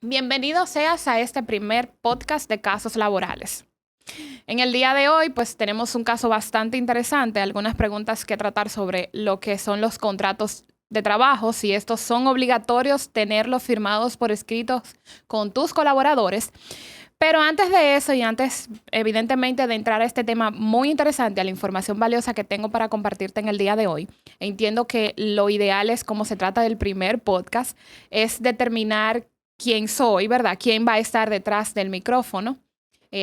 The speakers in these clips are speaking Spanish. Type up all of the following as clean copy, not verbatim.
Bienvenido seas a este primer podcast de casos laborales. En el día de hoy, pues tenemos un caso bastante interesante, algunas preguntas que tratar sobre lo que son los contratos de trabajo, si estos son obligatorios tenerlos firmados por escritos con tus colaboradores. Pero antes de eso y antes, evidentemente, de entrar a este tema muy interesante, a la información valiosa que tengo para compartirte en el día de hoy, entiendo que lo ideal es, como se trata del primer podcast, es determinar quién soy, ¿verdad? ¿Quién va a estar detrás del micrófono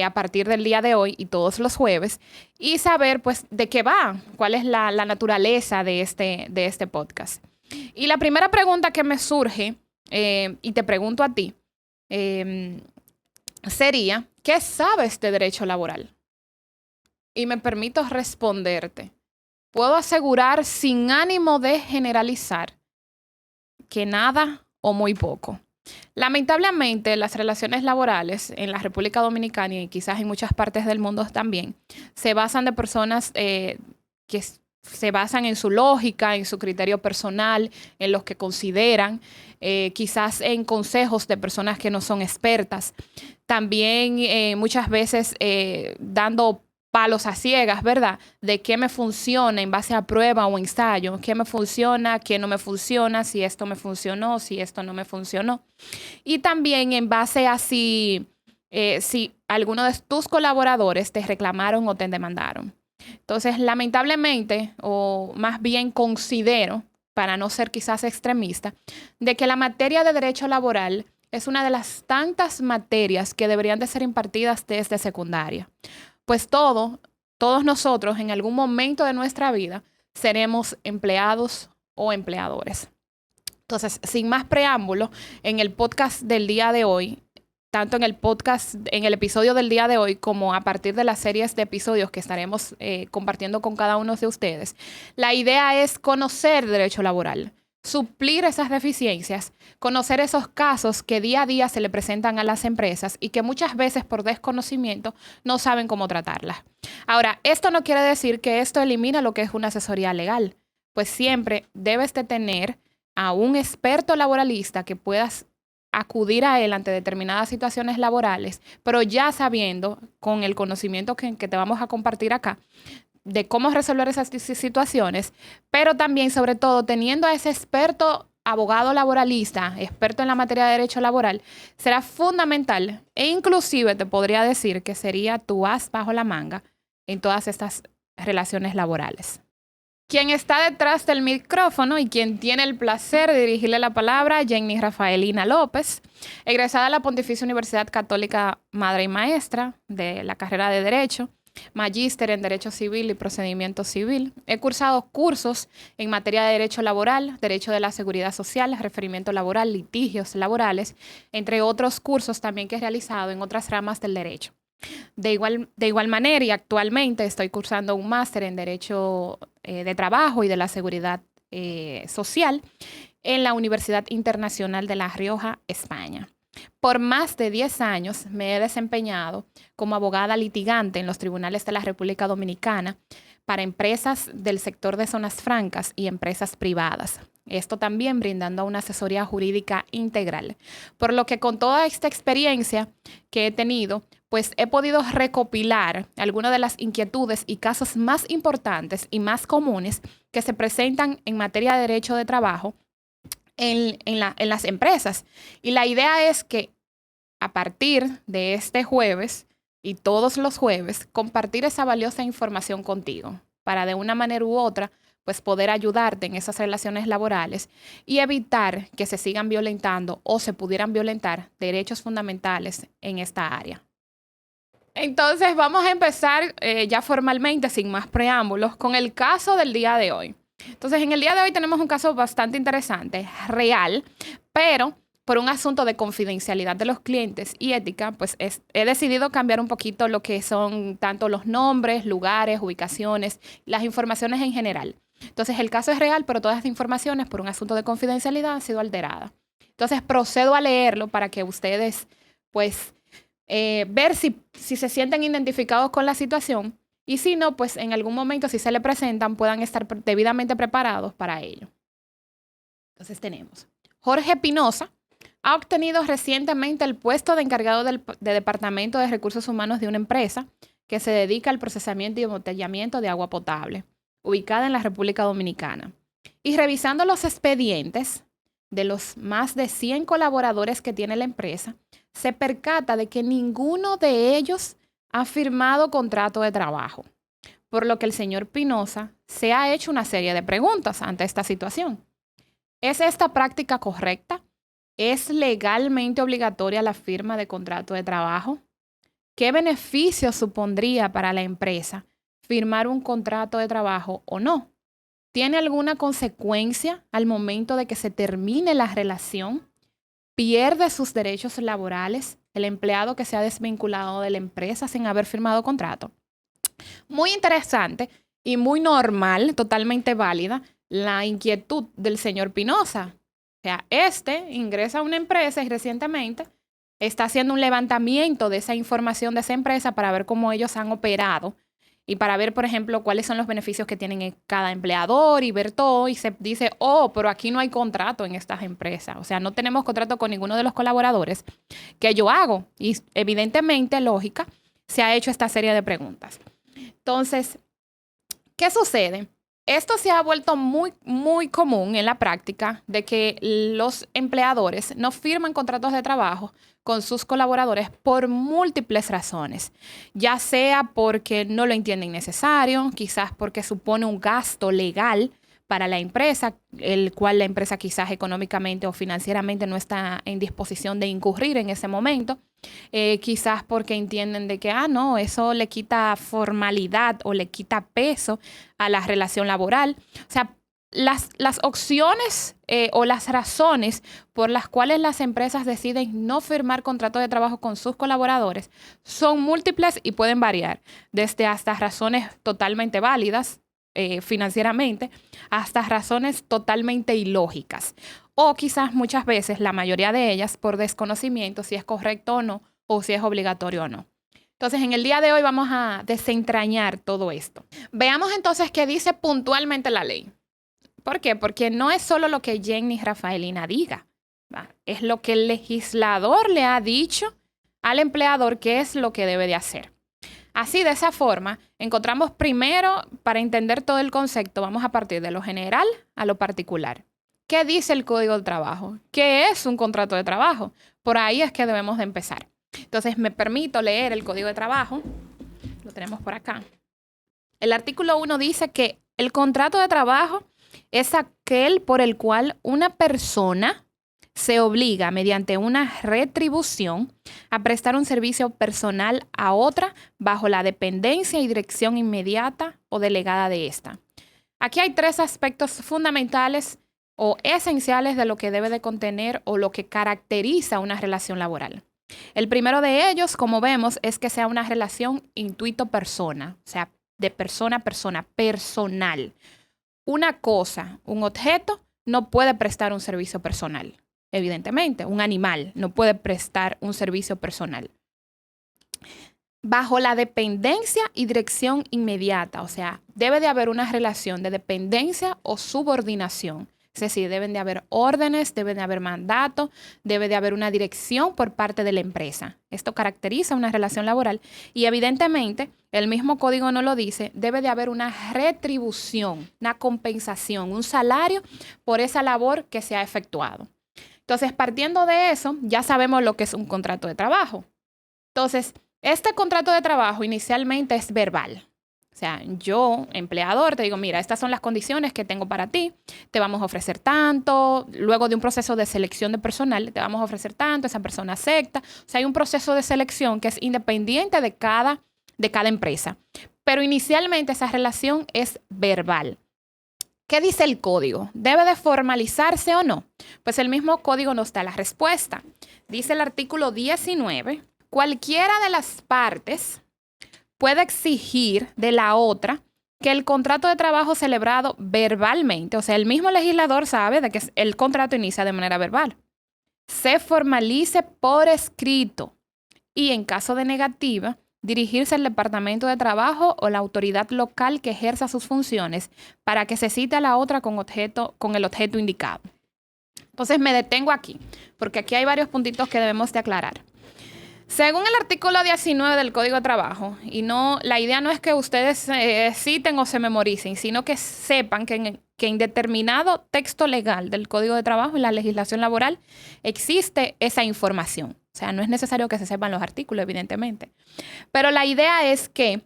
a partir del día de hoy y todos los jueves? Y saber, pues, de qué va, cuál es la naturaleza de este podcast. Y la primera pregunta que me surge, y te pregunto a ti, sería, ¿qué sabes de derecho laboral? Y me permito responderte. Puedo asegurar sin ánimo de generalizar que nada o muy poco. Lamentablemente, las relaciones laborales en la República Dominicana y quizás en muchas partes del mundo también se basan de personas que se basan en su lógica, en su criterio personal, en los que consideran, quizás en consejos de personas que no son expertas. También muchas veces dando palos a ciegas, ¿verdad? De qué me funciona en base a prueba o ensayo, qué me funciona, qué no me funciona, si esto me funcionó, si esto no me funcionó. Y también en base a si alguno de tus colaboradores te reclamaron o te demandaron. Entonces, lamentablemente, o más bien considero, para no ser quizás extremista, de que la materia de derecho laboral es una de las tantas materias que deberían de ser impartidas desde secundaria. Pues todos nosotros en algún momento de nuestra vida seremos empleados o empleadores. Entonces, sin más preámbulo, en el podcast del día de hoy, tanto en el podcast, en el episodio del día de hoy, como a partir de las series de episodios que estaremos compartiendo con cada uno de ustedes, la idea es conocer derecho laboral, suplir esas deficiencias, conocer esos casos que día a día se le presentan a las empresas y que muchas veces por desconocimiento no saben cómo tratarlas. Ahora, esto no quiere decir que esto elimina lo que es una asesoría legal, pues siempre debes de tener a un experto laboralista que puedas acudir a él ante determinadas situaciones laborales, pero ya sabiendo, con el conocimiento que te vamos a compartir acá, de cómo resolver esas situaciones, pero también, sobre todo, teniendo a ese experto abogado laboralista, experto en la materia de derecho laboral, será fundamental e inclusive te podría decir que sería tu as bajo la manga en todas estas relaciones laborales. Quien está detrás del micrófono y quien tiene el placer de dirigirle la palabra, Jenny Rafaelina López, egresada de la Pontificia Universidad Católica Madre y Maestra de la carrera de Derecho, magíster en Derecho Civil y Procedimiento Civil. He cursado cursos en materia de Derecho Laboral, Derecho de la Seguridad Social, Referimiento Laboral, Litigios Laborales, entre otros cursos también que he realizado en otras ramas del derecho. De igual manera, y actualmente estoy cursando un máster en Derecho de Trabajo y de la Seguridad Social en la Universidad Internacional de La Rioja, España. Por más de 10 años me he desempeñado como abogada litigante en los tribunales de la República Dominicana para empresas del sector de zonas francas y empresas privadas. Esto también brindando una asesoría jurídica integral. Por lo que con toda esta experiencia que he tenido, pues he podido recopilar algunas de las inquietudes y casos más importantes y más comunes que se presentan en materia de derecho de trabajo en las empresas. Y la idea es que a partir de este jueves y todos los jueves, compartir esa valiosa información contigo para de una manera u otra, pues poder ayudarte en esas relaciones laborales y evitar que se sigan violentando o se pudieran violentar derechos fundamentales en esta área. Entonces vamos a empezar ya formalmente, sin más preámbulos, con el caso del día de hoy. Entonces, en el día de hoy tenemos un caso bastante interesante, real, pero por un asunto de confidencialidad de los clientes y ética, pues he decidido cambiar un poquito lo que son tanto los nombres, lugares, ubicaciones, las informaciones en general. Entonces, el caso es real, pero todas estas informaciones, por un asunto de confidencialidad, han sido alteradas. Entonces, procedo a leerlo para que ustedes, pues, ver si se sienten identificados con la situación y si no, pues en algún momento, si se le presentan, puedan estar debidamente preparados para ello. Entonces tenemos Jorge Pinoza, ha obtenido recientemente el puesto de encargado de Departamento de Recursos Humanos de una empresa que se dedica al procesamiento y embotellamiento de agua potable, ubicada en la República Dominicana. Y revisando los expedientes de los más de 100 colaboradores que tiene la empresa, se percata de que ninguno de ellos ha firmado contrato de trabajo, por lo que el señor Pinoza se ha hecho una serie de preguntas ante esta situación. ¿Es esta práctica correcta? ¿Es legalmente obligatoria la firma de contrato de trabajo? ¿Qué beneficio supondría para la empresa firmar un contrato de trabajo o no? ¿Tiene alguna consecuencia al momento de que se termine la relación? ¿Pierde sus derechos laborales el empleado que se ha desvinculado de la empresa sin haber firmado contrato? Muy interesante y muy normal, totalmente válida, la inquietud del señor Pinoza. O sea, ingresa a una empresa y recientemente está haciendo un levantamiento de esa información de esa empresa para ver cómo ellos han operado y para ver, por ejemplo, cuáles son los beneficios que tienen cada empleador y ver todo. Y se dice, pero aquí no hay contrato en estas empresas. O sea, no tenemos contrato con ninguno de los colaboradores. ¿Qué yo hago? Y evidentemente, lógica, se ha hecho esta serie de preguntas. Entonces, ¿qué sucede? Esto se ha vuelto muy, muy común en la práctica de que los empleadores no firman contratos de trabajo con sus colaboradores por múltiples razones, ya sea porque no lo entienden necesario, quizás porque supone un gasto legal para la empresa, el cual la empresa quizás económicamente o financieramente no está en disposición de incurrir en ese momento. Quizás porque entienden de que, no, eso le quita formalidad o le quita peso a la relación laboral. O sea, las opciones o las razones por las cuales las empresas deciden no firmar contratos de trabajo con sus colaboradores son múltiples y pueden variar, desde hasta razones totalmente válidas financieramente hasta razones totalmente ilógicas. O quizás muchas veces, la mayoría de ellas, por desconocimiento si es correcto o no, o si es obligatorio o no. Entonces, en el día de hoy vamos a desentrañar todo esto. Veamos entonces qué dice puntualmente la ley. ¿Por qué? Porque no es solo lo que Jenny Rafaelina diga, ¿va? Es lo que el legislador le ha dicho al empleador que es lo que debe de hacer. Así, de esa forma, encontramos primero, para entender todo el concepto, vamos a partir de lo general a lo particular. ¿Qué dice el Código del Trabajo? ¿Qué es un contrato de trabajo? Por ahí es que debemos de empezar. Entonces, me permito leer el Código de Trabajo. Lo tenemos por acá. El artículo 1 dice que el contrato de trabajo es aquel por el cual una persona se obliga mediante una retribución a prestar un servicio personal a otra bajo la dependencia y dirección inmediata o delegada de ésta. Aquí hay 3 aspectos fundamentales o esenciales de lo que debe de contener o lo que caracteriza una relación laboral. El primero de ellos, como vemos, es que sea una relación intuito-persona, o sea, de persona a persona, personal. Una cosa, un objeto, no puede prestar un servicio personal. Evidentemente, un animal no puede prestar un servicio personal. Bajo la dependencia y dirección inmediata, o sea, debe de haber una relación de dependencia o subordinación. Es decir, deben de haber órdenes, deben de haber mandatos, debe de haber una dirección por parte de la empresa. Esto caracteriza una relación laboral y evidentemente, el mismo código no lo dice, debe de haber una retribución, una compensación, un salario por esa labor que se ha efectuado. Entonces, partiendo de eso, ya sabemos lo que es un contrato de trabajo. Entonces, este contrato de trabajo inicialmente es verbal. O sea, yo, empleador, te digo, mira, estas son las condiciones que tengo para ti, te vamos a ofrecer tanto, luego de un proceso de selección de personal, te vamos a ofrecer tanto, esa persona acepta. O sea, hay un proceso de selección que es independiente de cada empresa. Pero inicialmente esa relación es verbal. ¿Qué dice el código? ¿Debe de formalizarse o no? Pues el mismo código nos da la respuesta. Dice el artículo 19, cualquiera de las partes puede exigir de la otra que el contrato de trabajo celebrado verbalmente, o sea, el mismo legislador sabe de que el contrato inicia de manera verbal, se formalice por escrito y en caso de negativa, dirigirse al Departamento de Trabajo o la autoridad local que ejerza sus funciones para que se cite a la otra con el objeto indicado. Entonces me detengo aquí, porque aquí hay varios puntitos que debemos de aclarar. Según el artículo 19 del Código de Trabajo, y no, la idea no es que ustedes citen o se memoricen, sino que sepan que en determinado texto legal del Código de Trabajo y la legislación laboral existe esa información. O sea, no es necesario que se sepan los artículos, evidentemente. Pero la idea es que,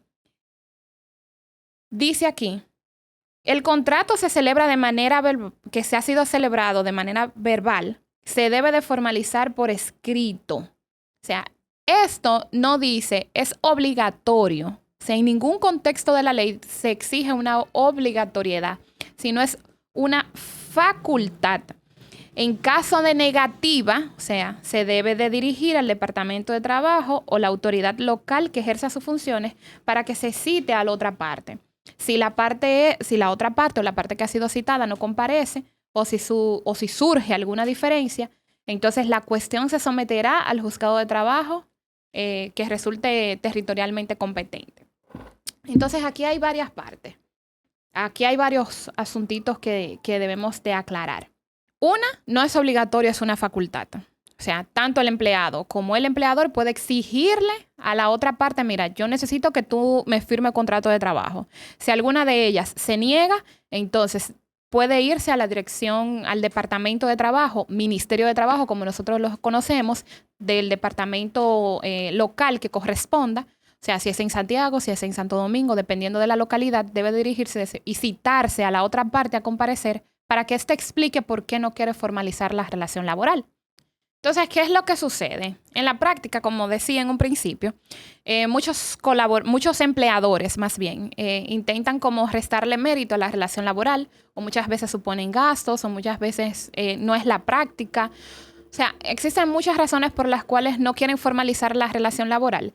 dice aquí, el contrato se celebra de manera que se ha sido celebrado de manera verbal, se debe de formalizar por escrito. O sea, esto no dice es obligatorio. O sea, en ningún contexto de la ley se exige una obligatoriedad, sino es una facultad. En caso de negativa, o sea, se debe de dirigir al Departamento de Trabajo o la autoridad local que ejerza sus funciones para que se cite a la otra parte. Si la otra parte o la parte que ha sido citada no comparece o si surge alguna diferencia, entonces la cuestión se someterá al juzgado de trabajo que resulte territorialmente competente. Entonces aquí hay varias partes. Aquí hay varios asuntitos que debemos de aclarar. Una, no es obligatorio, es una facultad. O sea, tanto el empleado como el empleador puede exigirle a la otra parte, mira, yo necesito que tú me firmes contrato de trabajo. Si alguna de ellas se niega, entonces puede irse a la dirección, al Departamento de Trabajo, Ministerio de Trabajo, como nosotros los conocemos, del departamento local que corresponda. O sea, si es en Santiago, si es en Santo Domingo, dependiendo de la localidad, debe dirigirse y citarse a la otra parte a comparecer para que éste explique por qué no quiere formalizar la relación laboral. Entonces, ¿qué es lo que sucede? En la práctica, como decía en un principio, muchos empleadores más bien intentan como restarle mérito a la relación laboral o muchas veces suponen gastos o muchas veces no es la práctica. O sea, existen muchas razones por las cuales no quieren formalizar la relación laboral.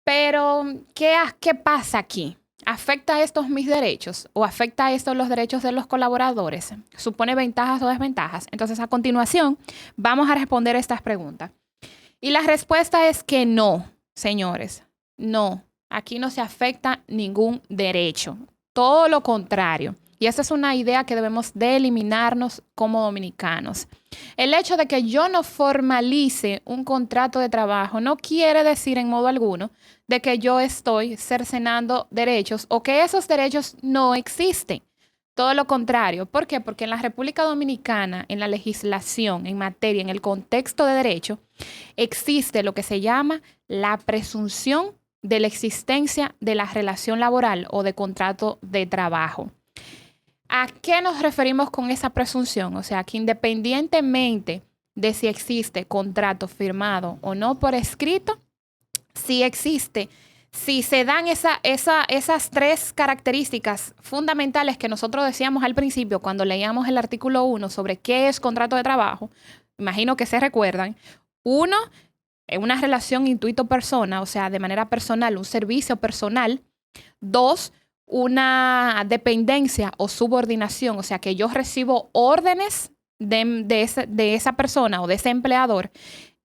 Pero, ¿qué pasa aquí? ¿Afecta estos mis derechos o afecta esto los derechos de los colaboradores? ¿Supone ventajas o desventajas? Entonces, a continuación, vamos a responder estas preguntas. Y la respuesta es que no, señores. No, aquí no se afecta ningún derecho. Todo lo contrario. Y esa es una idea que debemos de eliminarnos como dominicanos. El hecho de que yo no formalice un contrato de trabajo no quiere decir en modo alguno de que yo estoy cercenando derechos o que esos derechos no existen. Todo lo contrario. ¿Por qué? Porque en la República Dominicana, en la legislación, en materia, en el contexto de derecho, existe lo que se llama la presunción de la existencia de la relación laboral o de contrato de trabajo. ¿A qué nos referimos con esa presunción? O sea, que independientemente de si existe contrato firmado o no por escrito, si existe, si se dan esas tres características fundamentales que nosotros decíamos al principio cuando leíamos el artículo 1 sobre qué es contrato de trabajo, imagino que se recuerdan. Uno, una relación intuito-persona, o sea, de manera personal, un servicio personal. Dos, una dependencia o subordinación, o sea, que yo recibo órdenes de esa persona o de ese empleador.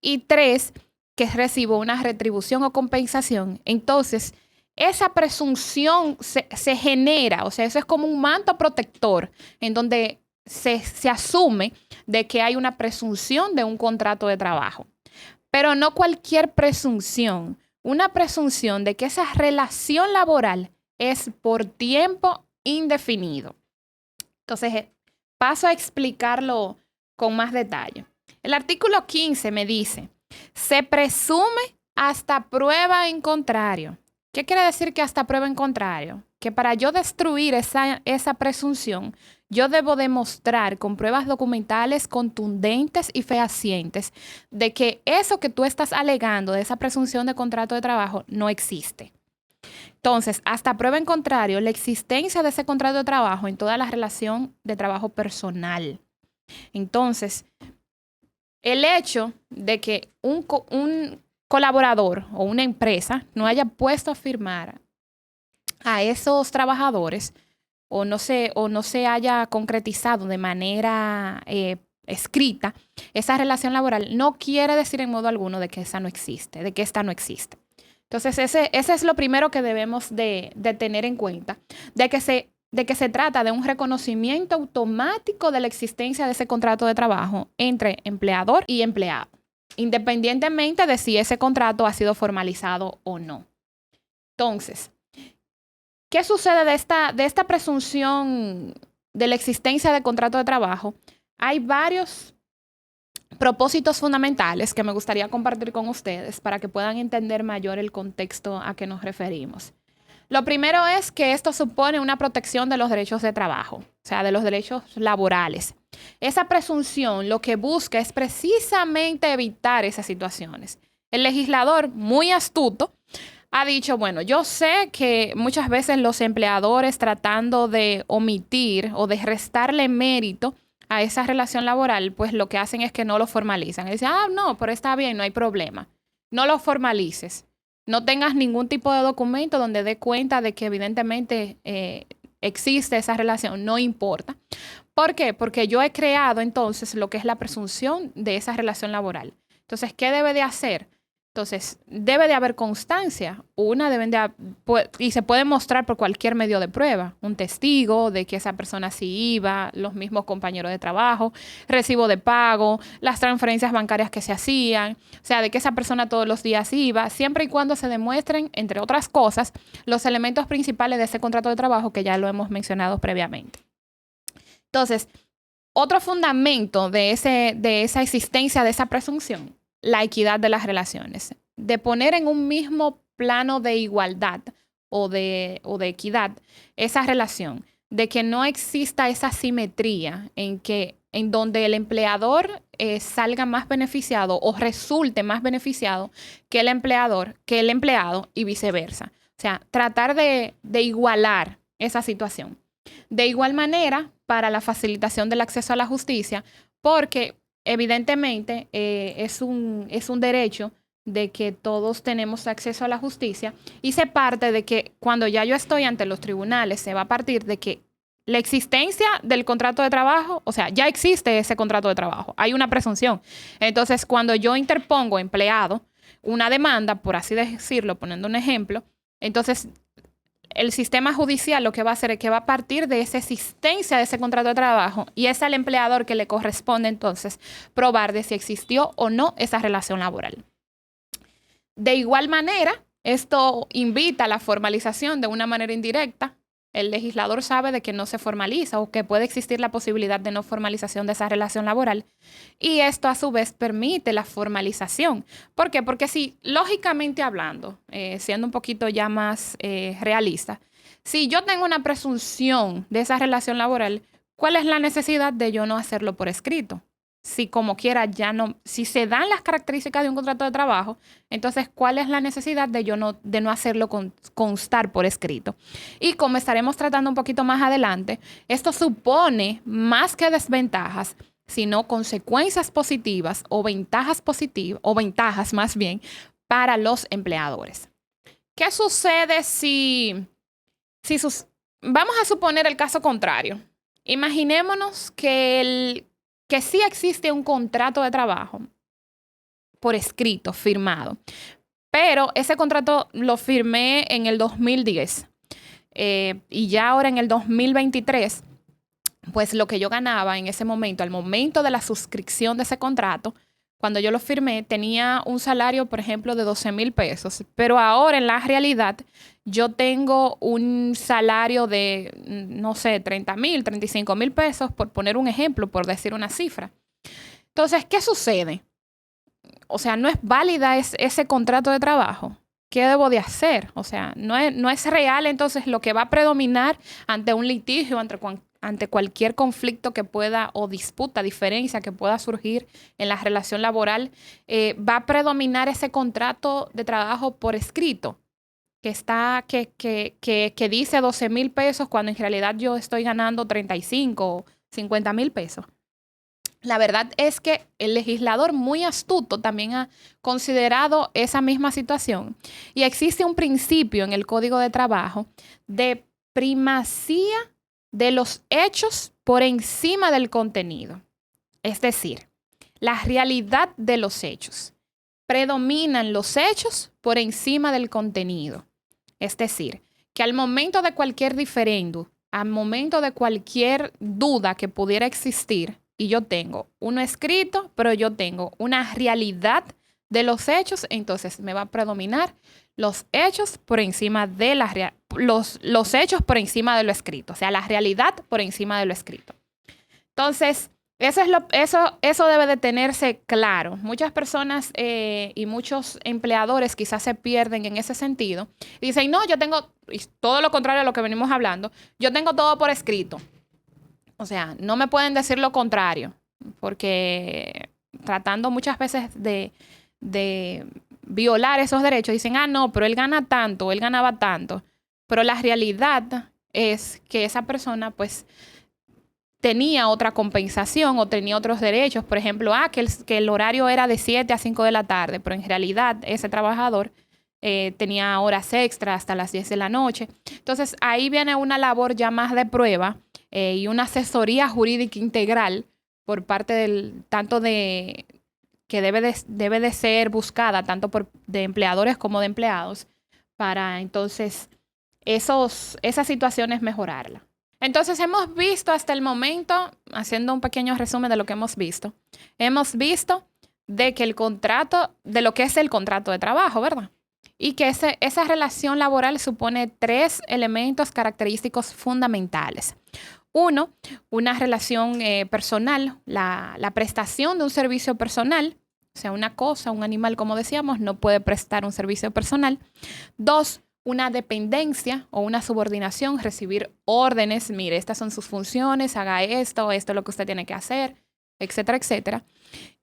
Y tres, que recibo una retribución o compensación. Entonces, esa presunción se genera, o sea, eso es como un manto protector en donde se asume de que hay una presunción de un contrato de trabajo. Pero no cualquier presunción, una presunción de que esa relación laboral es por tiempo indefinido. Entonces, paso a explicarlo con más detalle. El artículo 15 me dice, se presume hasta prueba en contrario. ¿Qué quiere decir que hasta prueba en contrario? Que para yo destruir esa presunción, yo debo demostrar con pruebas documentales contundentes y fehacientes de que eso que tú estás alegando de esa presunción de contrato de trabajo no existe. Entonces, hasta prueba en contrario, la existencia de ese contrato de trabajo en toda la relación de trabajo personal. Entonces, el hecho de que un colaborador o una empresa no haya puesto a firmar a esos trabajadores o no se haya concretizado de manera escrita esa relación laboral, no quiere decir en modo alguno de que esa no existe, de que esta no existe. Entonces, ese es lo primero que debemos de tener en cuenta, de que se de que se trata de un reconocimiento automático de la existencia de ese contrato de trabajo entre empleador y empleado, independientemente de si ese contrato ha sido formalizado o no. Entonces, ¿qué sucede de esta presunción de la existencia de contrato de trabajo? Hay varios propósitos fundamentales que me gustaría compartir con ustedes para que puedan entender mayor el contexto a que nos referimos. Lo primero es que esto supone una protección de los derechos de trabajo, o sea, de los derechos laborales. Esa presunción lo que busca es precisamente evitar esas situaciones. El legislador, muy astuto, ha dicho, bueno, yo sé que muchas veces los empleadores tratando de omitir o de restarle mérito a esa relación laboral, pues lo que hacen es que no lo formalizan. Y dicen, no, pero está bien, no hay problema. No lo formalices. No tengas ningún tipo de documento donde dé cuenta de que evidentemente existe esa relación, no importa. ¿Por qué? Porque yo he creado entonces lo que es la presunción de esa relación laboral. Entonces, ¿qué debe de hacer? Entonces, debe de haber constancia. Y se puede mostrar por cualquier medio de prueba. Un testigo de que esa persona sí iba, los mismos compañeros de trabajo, recibo de pago, las transferencias bancarias que se hacían. O sea, de que esa persona todos los días iba, siempre y cuando se demuestren, entre otras cosas, los elementos principales de ese contrato de trabajo que ya lo hemos mencionado previamente. Entonces, otro fundamento de esa existencia, de esa presunción, la equidad de las relaciones, de poner en un mismo plano de igualdad o de equidad esa relación, de que no exista esa simetría en donde el empleador salga más beneficiado o resulte más beneficiado que el empleado y viceversa. O sea, tratar de igualar esa situación. De igual manera, para la facilitación del acceso a la justicia, porque evidentemente es un derecho de que todos tenemos acceso a la justicia y se parte de que cuando ya yo estoy ante los tribunales, se va a partir de que la existencia del contrato de trabajo, o sea, ya existe ese contrato de trabajo, hay una presunción. Entonces, cuando yo interpongo empleado una demanda, por así decirlo, poniendo un ejemplo, entonces el sistema judicial lo que va a hacer es que va a partir de esa existencia de ese contrato de trabajo y es al empleador que le corresponde entonces probar de si existió o no esa relación laboral. De igual manera, esto invita a la formalización de una manera indirecta. El legislador sabe de que no se formaliza o que puede existir la posibilidad de no formalización de esa relación laboral. Y esto a su vez permite la formalización. ¿Por qué? Porque si, lógicamente hablando, siendo un poquito ya más realista, si yo tengo una presunción de esa relación laboral, ¿cuál es la necesidad de yo no hacerlo por escrito? Si como quiera ya no, si se dan las características de un contrato de trabajo, entonces ¿cuál es la necesidad de no hacerlo constar por escrito? Y como estaremos tratando un poquito más adelante, esto supone más que desventajas, sino consecuencias positivas o ventajas más bien para los empleadores. ¿Qué sucede vamos a suponer el caso contrario? Imaginémonos que sí existe un contrato de trabajo por escrito, firmado. Pero ese contrato lo firmé en el 2010. Y ya ahora en el 2023, pues lo que yo ganaba en ese momento, al momento de la suscripción de ese contrato, cuando yo lo firmé, tenía un salario, por ejemplo, de 12,000 pesos. Pero ahora en la realidad, yo tengo un salario de, no sé, 30,000, 35,000 pesos, por poner un ejemplo, por decir una cifra. Entonces, ¿qué sucede? O sea, no es válida ese contrato de trabajo. ¿Qué debo de hacer? O sea, no es real entonces lo que va a predominar ante un litigio, ante cualquier conflicto que pueda o disputa, diferencia que pueda surgir en la relación laboral, va a predominar ese contrato de trabajo por escrito que dice 12,000 pesos cuando en realidad yo estoy ganando 35 o 50,000 pesos. La verdad es que el legislador muy astuto también ha considerado esa misma situación y existe un principio en el Código de Trabajo de primacía de los hechos por encima del contenido. Es decir, la realidad de los hechos. Predominan los hechos por encima del contenido. Es decir, que al momento de cualquier diferendo al momento de cualquier duda que pudiera existir, y yo tengo uno escrito, pero yo tengo una realidad de los hechos, entonces me va a predominar los hechos por encima de los hechos por encima de lo escrito, o sea, la realidad por encima de lo escrito. Entonces, eso debe de tenerse claro. Muchas personas y muchos empleadores quizás se pierden en ese sentido. Y dicen, no, yo tengo, y todo lo contrario a lo que venimos hablando, yo tengo todo por escrito. O sea, no me pueden decir lo contrario, porque tratando muchas veces de violar esos derechos, dicen, no, pero él gana tanto, él ganaba tanto. Pero la realidad es que esa persona, pues, tenía otra compensación o tenía otros derechos. Por ejemplo, que el horario era de 7 a 5 de la tarde, pero en realidad ese trabajador tenía horas extras hasta las 10 de la noche. Entonces, ahí viene una labor ya más de prueba y una asesoría jurídica integral por parte que debe de ser buscada tanto de empleadores como de empleados para entonces esas situaciones mejorarla. Entonces hemos visto hasta el momento, haciendo un pequeño resumen de lo que hemos visto de que de lo que es el contrato de trabajo, ¿verdad? Y que esa relación laboral supone 3 elementos característicos fundamentales. Uno, una relación personal, la prestación de un servicio personal, o sea, una cosa, un animal, como decíamos, no puede prestar un servicio personal. 2, una dependencia o una subordinación, recibir órdenes, mire, estas son sus funciones, haga esto es lo que usted tiene que hacer, etcétera, etcétera.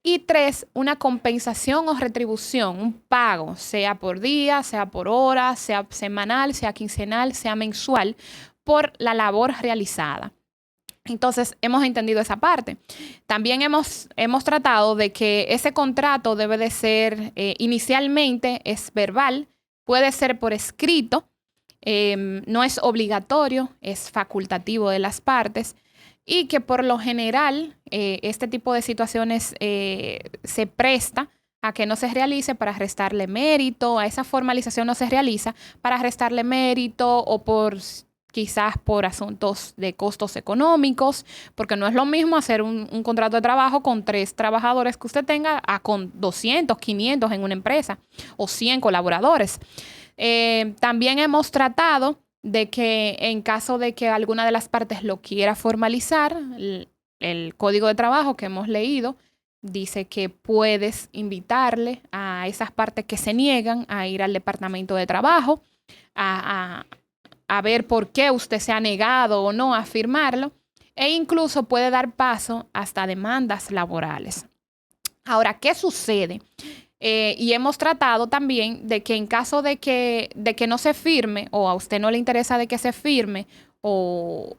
Y 3, una compensación o retribución, un pago, sea por día, sea por hora, sea semanal, sea quincenal, sea mensual, por la labor realizada. Entonces, hemos entendido esa parte. También hemos tratado de que ese contrato debe de ser, inicialmente es verbal, puede ser por escrito, no es obligatorio, es facultativo de las partes y que por lo general este tipo de situaciones se presta a que no se realice para restarle mérito, a esa formalización no se realiza para restarle mérito o quizás por asuntos de costos económicos, porque no es lo mismo hacer un contrato de trabajo con 3 trabajadores que usted tenga a con 200, 500 en una empresa o 100 colaboradores. También hemos tratado de que en caso de que alguna de las partes lo quiera formalizar, el código de trabajo que hemos leído dice que puedes invitarle a esas partes que se niegan a ir al departamento de trabajo a ver por qué usted se ha negado o no a firmarlo, e incluso puede dar paso hasta demandas laborales. Ahora, ¿qué sucede? Y hemos tratado también de que en caso de que no se firme o a usted no le interesa de que se firme o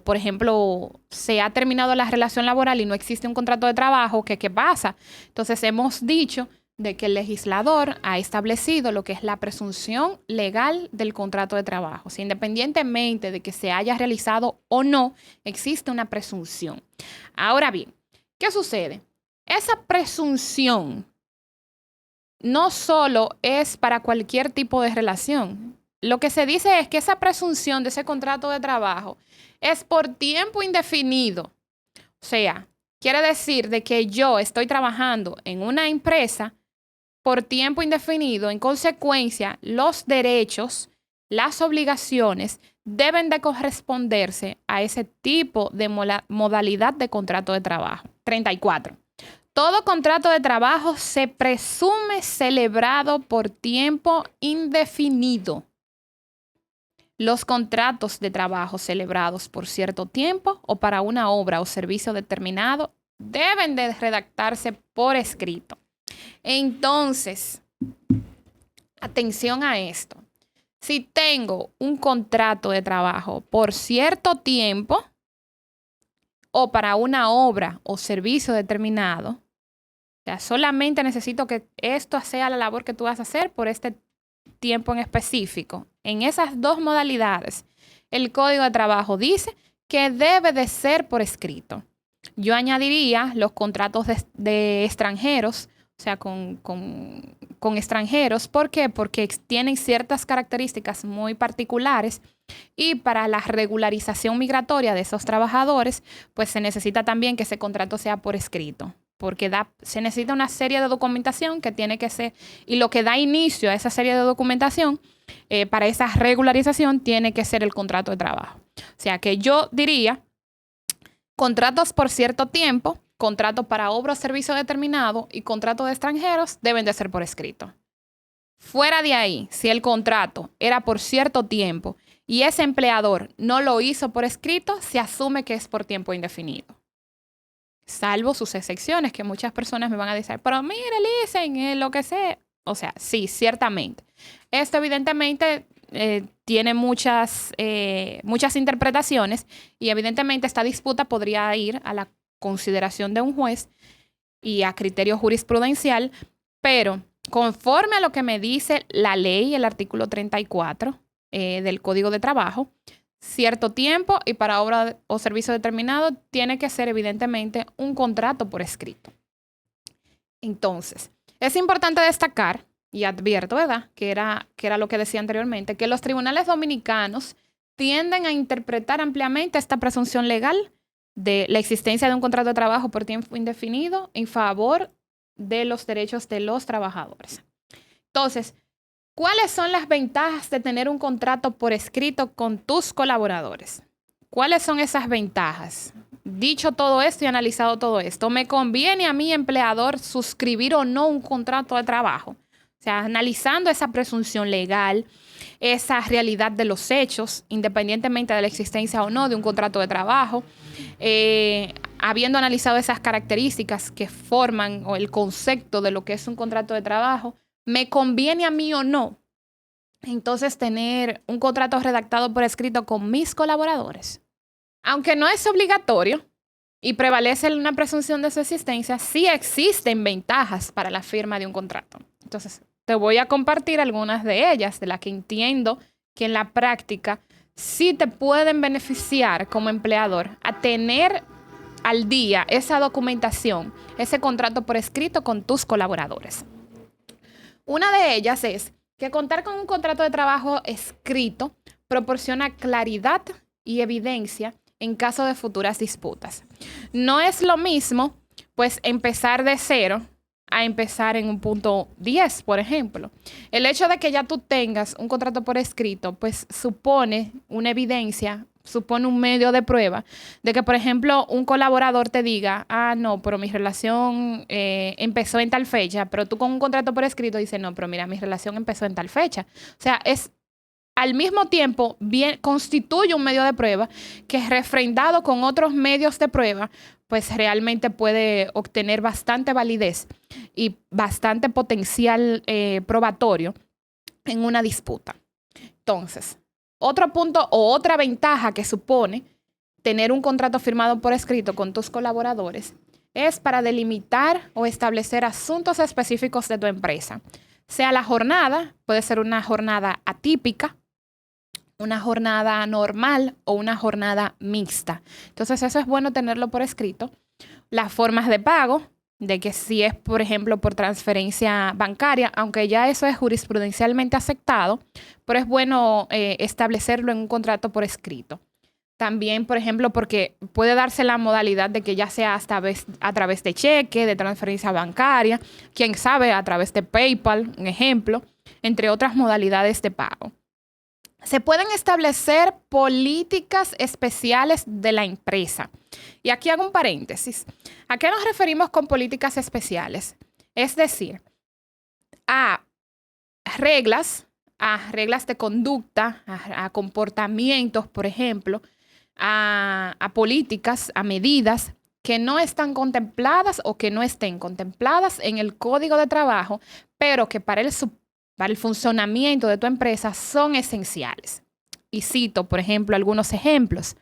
por ejemplo, se ha terminado la relación laboral y no existe un contrato de trabajo, ¿qué pasa? Entonces hemos dicho de que el legislador ha establecido lo que es la presunción legal del contrato de trabajo. Si independientemente de que se haya realizado o no, existe una presunción. Ahora bien, ¿qué sucede? Esa presunción no solo es para cualquier tipo de relación. Lo que se dice es que esa presunción de ese contrato de trabajo es por tiempo indefinido. O sea, quiere decir de que yo estoy trabajando en una empresa por tiempo indefinido. En consecuencia, los derechos, las obligaciones deben de corresponderse a ese tipo de modalidad de contrato de trabajo. 34. Todo contrato de trabajo se presume celebrado por tiempo indefinido. Los contratos de trabajo celebrados por cierto tiempo o para una obra o servicio determinado deben de redactarse por escrito. Entonces, atención a esto. Si tengo un contrato de trabajo por cierto tiempo o para una obra o servicio determinado, o sea, solamente necesito que esto sea la labor que tú vas a hacer por este tiempo en específico. En esas 2 modalidades, el Código de Trabajo dice que debe de ser por escrito. Yo añadiría los contratos de extranjeros, o sea, con extranjeros. ¿Por qué? Porque tienen ciertas características muy particulares y para la regularización migratoria de esos trabajadores, pues se necesita también que ese contrato sea por escrito, porque se necesita una serie de documentación que tiene que ser, y lo que da inicio a esa serie de documentación para esa regularización tiene que ser el contrato de trabajo. O sea que yo diría contratos por cierto tiempo, contratos para obra o servicio determinado y contratos de extranjeros deben de ser por escrito. Fuera de ahí, si el contrato era por cierto tiempo y ese empleador no lo hizo por escrito, se asume que es por tiempo indefinido. Salvo sus excepciones, que muchas personas me van a decir, pero mire, dicen lo que sea. O sea, sí, ciertamente. Esto evidentemente tiene muchas interpretaciones y evidentemente esta disputa podría ir a la consideración de un juez y a criterio jurisprudencial, pero conforme a lo que me dice la ley, el artículo 34 del Código de Trabajo, cierto tiempo y para obra o servicio determinado tiene que ser evidentemente un contrato por escrito. Entonces, es importante destacar, y advierto, ¿verdad?, que era lo que decía anteriormente, que los tribunales dominicanos tienden a interpretar ampliamente esta presunción legal de la existencia de un contrato de trabajo por tiempo indefinido en favor de los derechos de los trabajadores. Entonces, ¿cuáles son las ventajas de tener un contrato por escrito con tus colaboradores? ¿Cuáles son esas ventajas? Dicho todo esto y analizado todo esto, ¿me conviene a mi empleador suscribir o no un contrato de trabajo? O sea, analizando esa presunción legal, esa realidad de los hechos, independientemente de la existencia o no de un contrato de trabajo, habiendo analizado esas características que forman o el concepto de lo que es un contrato de trabajo, ¿me conviene a mí o no? Entonces, tener un contrato redactado por escrito con mis colaboradores. Aunque no es obligatorio y prevalece una presunción de su existencia, sí existen ventajas para la firma de un contrato. Entonces, te voy a compartir algunas de ellas, de las que entiendo que en la práctica sí te pueden beneficiar como empleador a tener al día esa documentación, ese contrato por escrito con tus colaboradores. Una de ellas es que contar con un contrato de trabajo escrito proporciona claridad y evidencia en caso de futuras disputas. No es lo mismo, pues, empezar de cero a empezar en un punto 10, por ejemplo. El hecho de que ya tú tengas un contrato por escrito, pues, supone una evidencia, supone un medio de prueba de que, por ejemplo, un colaborador te diga, no, pero mi relación empezó en tal fecha, pero tú con un contrato por escrito dices, no, pero mira, mi relación empezó en tal fecha. O sea, es al mismo tiempo constituye un medio de prueba que refrendado con otros medios de prueba, pues realmente puede obtener bastante validez y bastante potencial probatorio en una disputa. Entonces, otro punto o otra ventaja que supone tener un contrato firmado por escrito con tus colaboradores es para delimitar o establecer asuntos específicos de tu empresa. Sea la jornada, puede ser una jornada atípica, una jornada normal o una jornada mixta. Entonces, eso es bueno tenerlo por escrito. Las formas de pago, de que si es, por ejemplo, por transferencia bancaria, aunque ya eso es jurisprudencialmente aceptado, pero es bueno establecerlo en un contrato por escrito. También, por ejemplo, porque puede darse la modalidad de que ya sea a través de cheque, de transferencia bancaria, quién sabe, a través de PayPal, un ejemplo, entre otras modalidades de pago. Se pueden establecer políticas especiales de la empresa. Y aquí hago un paréntesis. ¿A qué nos referimos con políticas especiales? Es decir, a reglas de conducta, a comportamientos, por ejemplo, a políticas, a medidas que no están contempladas o que no estén contempladas en el Código de Trabajo, pero que para el funcionamiento de tu empresa son esenciales. Y cito, por ejemplo, algunos ejemplos.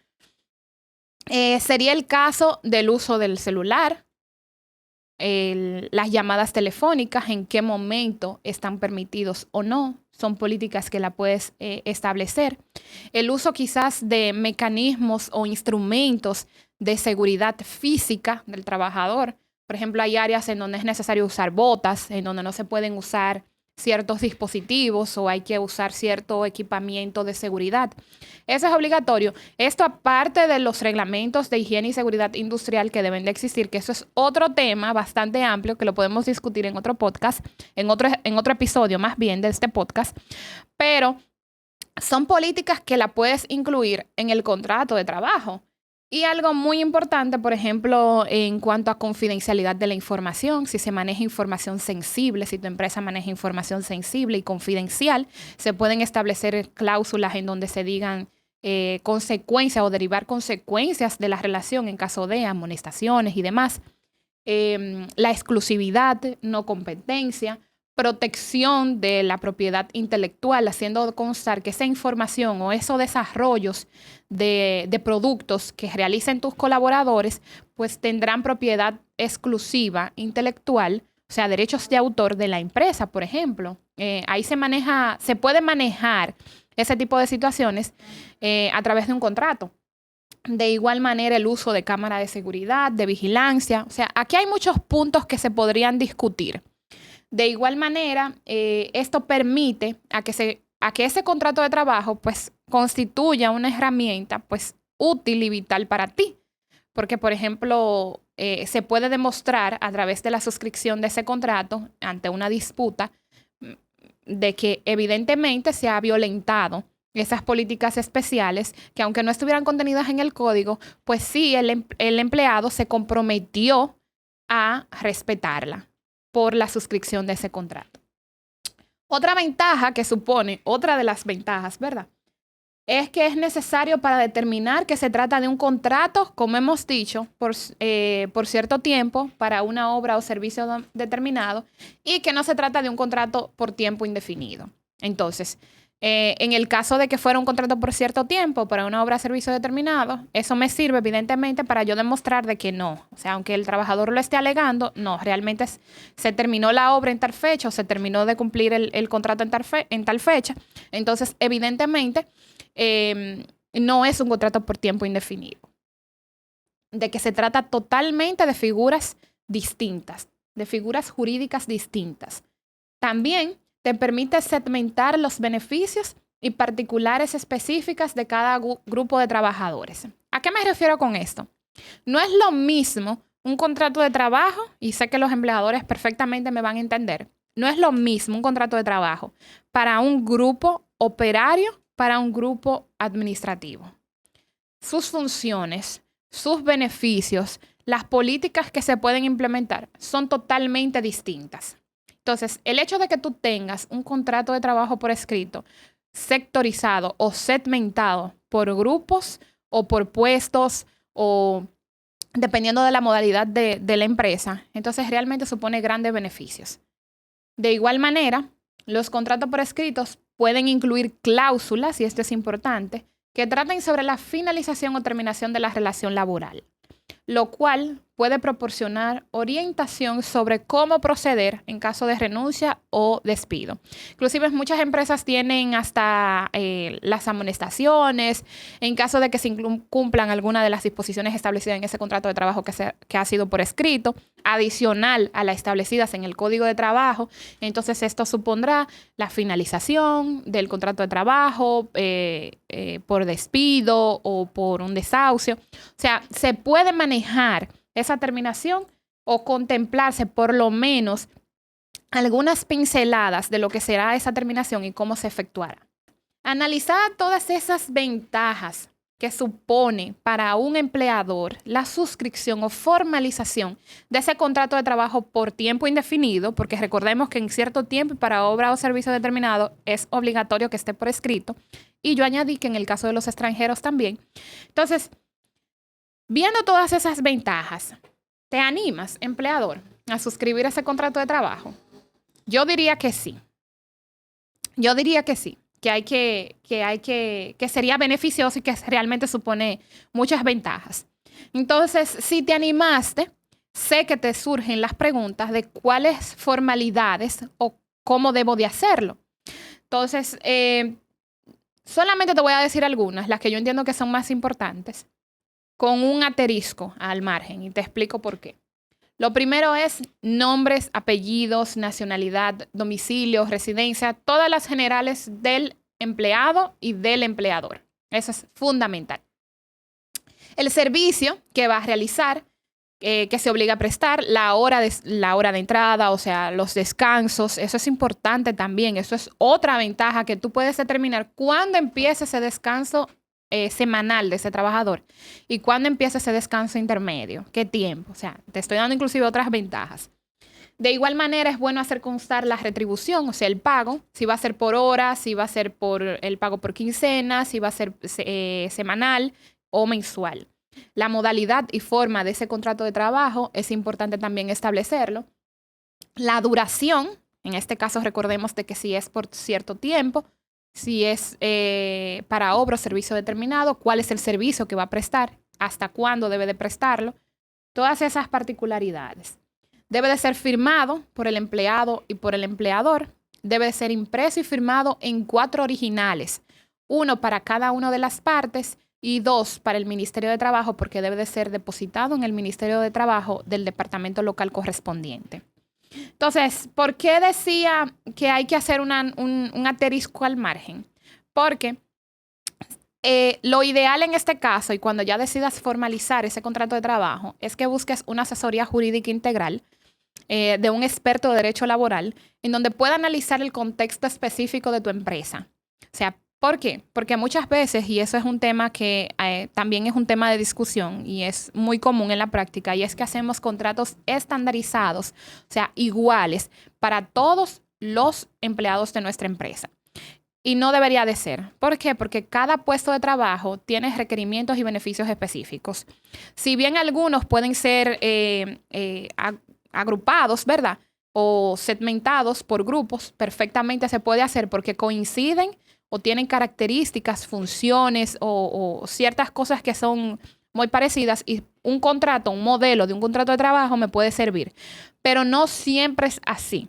Sería el caso del uso del celular, las llamadas telefónicas, en qué momento están permitidos o no, son políticas que la puedes establecer. El uso quizás de mecanismos o instrumentos de seguridad física del trabajador, Por ejemplo, hay áreas en donde es necesario usar botas, en donde no se pueden usar ciertos dispositivos o hay que usar cierto equipamiento de seguridad. Eso es obligatorio. Esto aparte de los reglamentos de higiene y seguridad industrial que deben de existir, que eso es otro tema bastante amplio que lo podemos discutir en otro podcast, en otro episodio más bien de este podcast. Pero son políticas que la puedes incluir en el contrato de trabajo. Y algo muy importante, por ejemplo, en cuanto a confidencialidad de la información, si se maneja información sensible, si tu empresa maneja información sensible y confidencial, se pueden establecer cláusulas en donde se digan consecuencias o derivar consecuencias de la relación en caso de amonestaciones y demás. La exclusividad, no competencia, protección de la propiedad intelectual, haciendo constar que esa información o esos desarrollos de productos que realicen tus colaboradores, pues tendrán propiedad exclusiva intelectual, o sea, derechos de autor de la empresa, por ejemplo. Ahí se puede manejar ese tipo de situaciones a través de un contrato. De igual manera, el uso de cámara de seguridad, de vigilancia. O sea, aquí hay muchos puntos que se podrían discutir. De igual manera, esto permite a que ese contrato de trabajo pues constituya una herramienta pues útil y vital para ti. Porque, por ejemplo, se puede demostrar a través de la suscripción de ese contrato ante una disputa de que evidentemente se ha violentado esas políticas especiales que aunque no estuvieran contenidas en el código, pues sí el empleado se comprometió a respetarla por la suscripción de ese contrato. Otra ventaja que supone, otra de las ventajas, ¿verdad? Es que es necesario para determinar que se trata de un contrato, como hemos dicho, por cierto tiempo para una obra o servicio determinado y que no se trata de un contrato por tiempo indefinido. Entonces, en el caso de que fuera un contrato por cierto tiempo para una obra o servicio determinado, eso me sirve evidentemente para yo demostrar de que no. O sea, aunque el trabajador lo esté alegando, no, realmente se terminó la obra en tal fecha o se terminó de cumplir el contrato en tal fecha. Entonces, evidentemente, no es un contrato por tiempo indefinido. De que se trata totalmente de figuras distintas, de figuras jurídicas distintas. También te permite segmentar los beneficios y particulares específicas de cada grupo de trabajadores. ¿A qué me refiero con esto? No es lo mismo un contrato de trabajo, y sé que los empleadores perfectamente me van a entender, no es lo mismo un contrato de trabajo para un grupo operario, para un grupo administrativo. Sus funciones, sus beneficios, las políticas que se pueden implementar son totalmente distintas. Entonces, el hecho de que tú tengas un contrato de trabajo por escrito sectorizado o segmentado por grupos o por puestos o dependiendo de la modalidad de la empresa, entonces realmente supone grandes beneficios. De igual manera, los contratos por escritos pueden incluir cláusulas, y esto es importante, que traten sobre la finalización o terminación de la relación laboral, lo cual puede proporcionar orientación sobre cómo proceder en caso de renuncia o despido. Inclusive muchas empresas tienen hasta las amonestaciones en caso de que se incumplan alguna de las disposiciones establecidas en ese contrato de trabajo que ha sido por escrito, adicional a las establecidas en el Código de Trabajo. Entonces esto supondrá la finalización del contrato de trabajo por despido o por un desahucio. O sea, se puede manejar esa terminación o contemplarse por lo menos algunas pinceladas de lo que será esa terminación y cómo se efectuará. Analizar todas esas ventajas que supone para un empleador la suscripción o formalización de ese contrato de trabajo por tiempo indefinido, porque recordemos que en cierto tiempo para obra o servicio determinado es obligatorio que esté por escrito, y yo añadí que en el caso de los extranjeros también. Entonces, viendo todas esas ventajas, ¿te animas, empleador, a suscribir ese contrato de trabajo? Yo diría que sí. Yo diría que sí, que sería beneficioso y que realmente supone muchas ventajas. Entonces, si te animaste, sé que te surgen las preguntas de cuáles formalidades o cómo debo de hacerlo. Entonces, solamente te voy a decir algunas, las que yo entiendo que son más importantes, con un asterisco al margen, y te explico por qué. Lo primero es nombres, apellidos, nacionalidad, domicilio, residencia, todas las generales del empleado y del empleador. Eso es fundamental. El servicio que va a realizar, que se obliga a prestar, la hora de entrada, o sea, los descansos, eso es importante también. Eso es otra ventaja que tú puedes determinar cuándo empieza ese descanso semanal de ese trabajador y cuándo empieza ese descanso intermedio, qué tiempo. O sea, te estoy dando inclusive otras ventajas. De igual manera es bueno hacer constar la retribución, o sea, el pago, si va a ser por hora, si va a ser por el pago por quincena, si va a ser semanal o mensual. La modalidad y forma de ese contrato de trabajo es importante también establecerlo. La duración, en este caso recordemos de que si es por cierto tiempo, si es para obra o servicio determinado, cuál es el servicio que va a prestar, hasta cuándo debe de prestarlo, todas esas particularidades. Debe de ser firmado por el empleado y por el empleador. Debe de ser impreso y firmado en 4 originales, 1 para cada una de las partes y 2 para el Ministerio de Trabajo, porque debe de ser depositado en el Ministerio de Trabajo del departamento local correspondiente. Entonces, ¿por qué decía que hay que hacer un asterisco al margen? Porque lo ideal en este caso, y cuando ya decidas formalizar ese contrato de trabajo, es que busques una asesoría jurídica integral de un experto de derecho laboral en donde pueda analizar el contexto específico de tu empresa. O sea, ¿por qué? Porque muchas veces, y eso es un tema que también es un tema de discusión y es muy común en la práctica, y es que hacemos contratos estandarizados, o sea, iguales para todos los empleados de nuestra empresa. Y no debería de ser. ¿Por qué? Porque cada puesto de trabajo tiene requerimientos y beneficios específicos. Si bien algunos pueden ser agrupados, ¿verdad? O segmentados por grupos, perfectamente se puede hacer porque coinciden o tienen características, funciones o ciertas cosas que son muy parecidas y un contrato, un modelo de un contrato de trabajo me puede servir. Pero no siempre es así.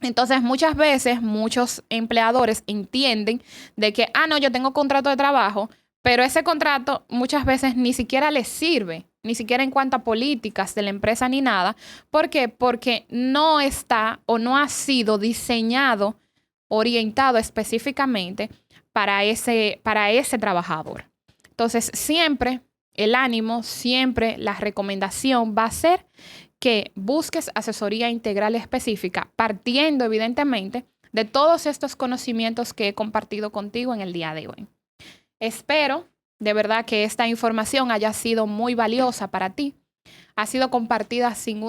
Entonces, muchas veces, muchos empleadores entienden de que, no, yo tengo contrato de trabajo, pero ese contrato muchas veces ni siquiera les sirve, ni siquiera en cuanto a políticas de la empresa ni nada. ¿Por qué? Porque no está o no ha sido diseñado, orientado específicamente para ese trabajador. Entonces, siempre el ánimo, siempre la recomendación va a ser que busques asesoría integral específica, partiendo evidentemente de todos estos conocimientos que he compartido contigo en el día de hoy. Espero de verdad que esta información haya sido muy valiosa para ti. Ha sido compartida sin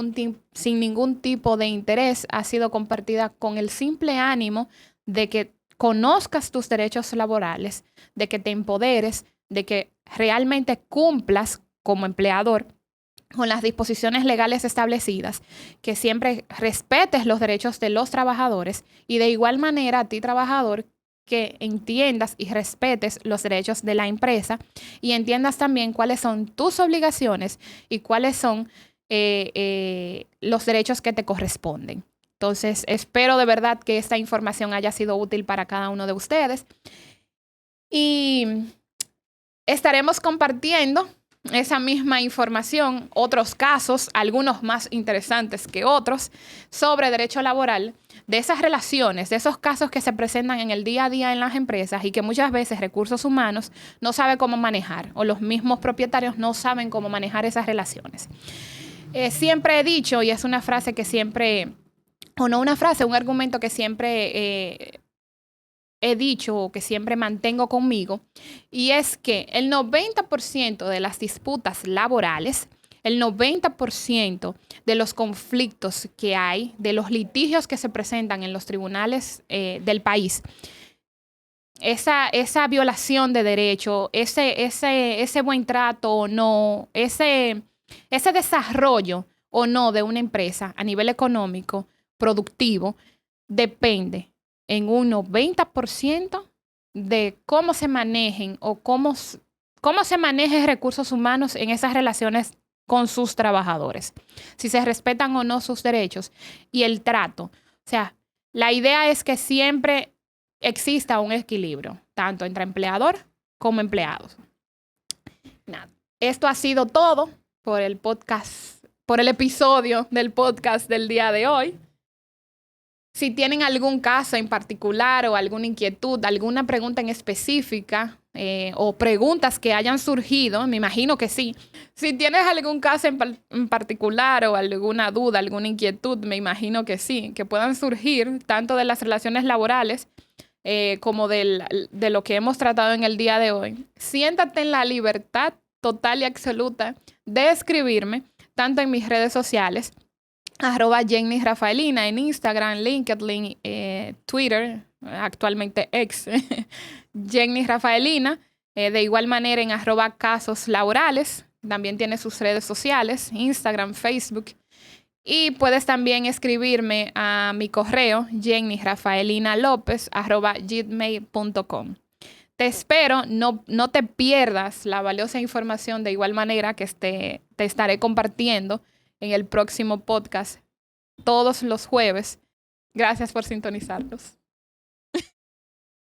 ningún tipo de interés, ha sido compartida con el simple ánimo de que conozcas tus derechos laborales, de que te empoderes, de que realmente cumplas como empleador con las disposiciones legales establecidas, que siempre respetes los derechos de los trabajadores y de igual manera a ti, trabajador, que entiendas y respetes los derechos de la empresa y entiendas también cuáles son tus obligaciones y cuáles son los derechos que te corresponden. Entonces, espero de verdad que esta información haya sido útil para cada uno de ustedes y estaremos compartiendo esa misma información, otros casos, algunos más interesantes que otros, sobre derecho laboral, de esas relaciones, de esos casos que se presentan en el día a día en las empresas y que muchas veces recursos humanos no sabe cómo manejar o los mismos propietarios no saben cómo manejar esas relaciones. Siempre he dicho, y es una frase que siempre, o no una frase, un argumento que siempre he dicho o que siempre mantengo conmigo, y es que el 90% de las disputas laborales, el 90% de los conflictos que hay, de los litigios que se presentan en los tribunales del país, esa violación de derecho, ese buen trato o no, ese desarrollo o no de una empresa a nivel económico, productivo, depende en un 90% de cómo se manejen o cómo se manejen recursos humanos en esas relaciones con sus trabajadores. Si se respetan o no sus derechos y el trato. O sea, la idea es que siempre exista un equilibrio, tanto entre empleador como empleados. Nada. Esto ha sido todo por el podcast por el episodio del podcast del día de hoy. Si tienen algún caso en particular o alguna inquietud, alguna pregunta en específica o preguntas que hayan surgido, me imagino que sí. Si tienes algún caso en particular o alguna duda, alguna inquietud, me imagino que sí, que puedan surgir tanto de las relaciones laborales como de lo que hemos tratado en el día de hoy. Siéntate en la libertad total y absoluta de escribirme, tanto en mis redes sociales, @JennyRafaelina en Instagram, LinkedIn, Twitter, actualmente ex, Jenny Rafaelina. De igual manera en @casoslaborales. También tiene sus redes sociales, Instagram, Facebook. Y puedes también escribirme a mi correo, jennyrafaelinalopez@gmail.com. Te espero, no te pierdas la valiosa información de igual manera que te estaré compartiendo en el próximo podcast todos los jueves. Gracias por sintonizarnos.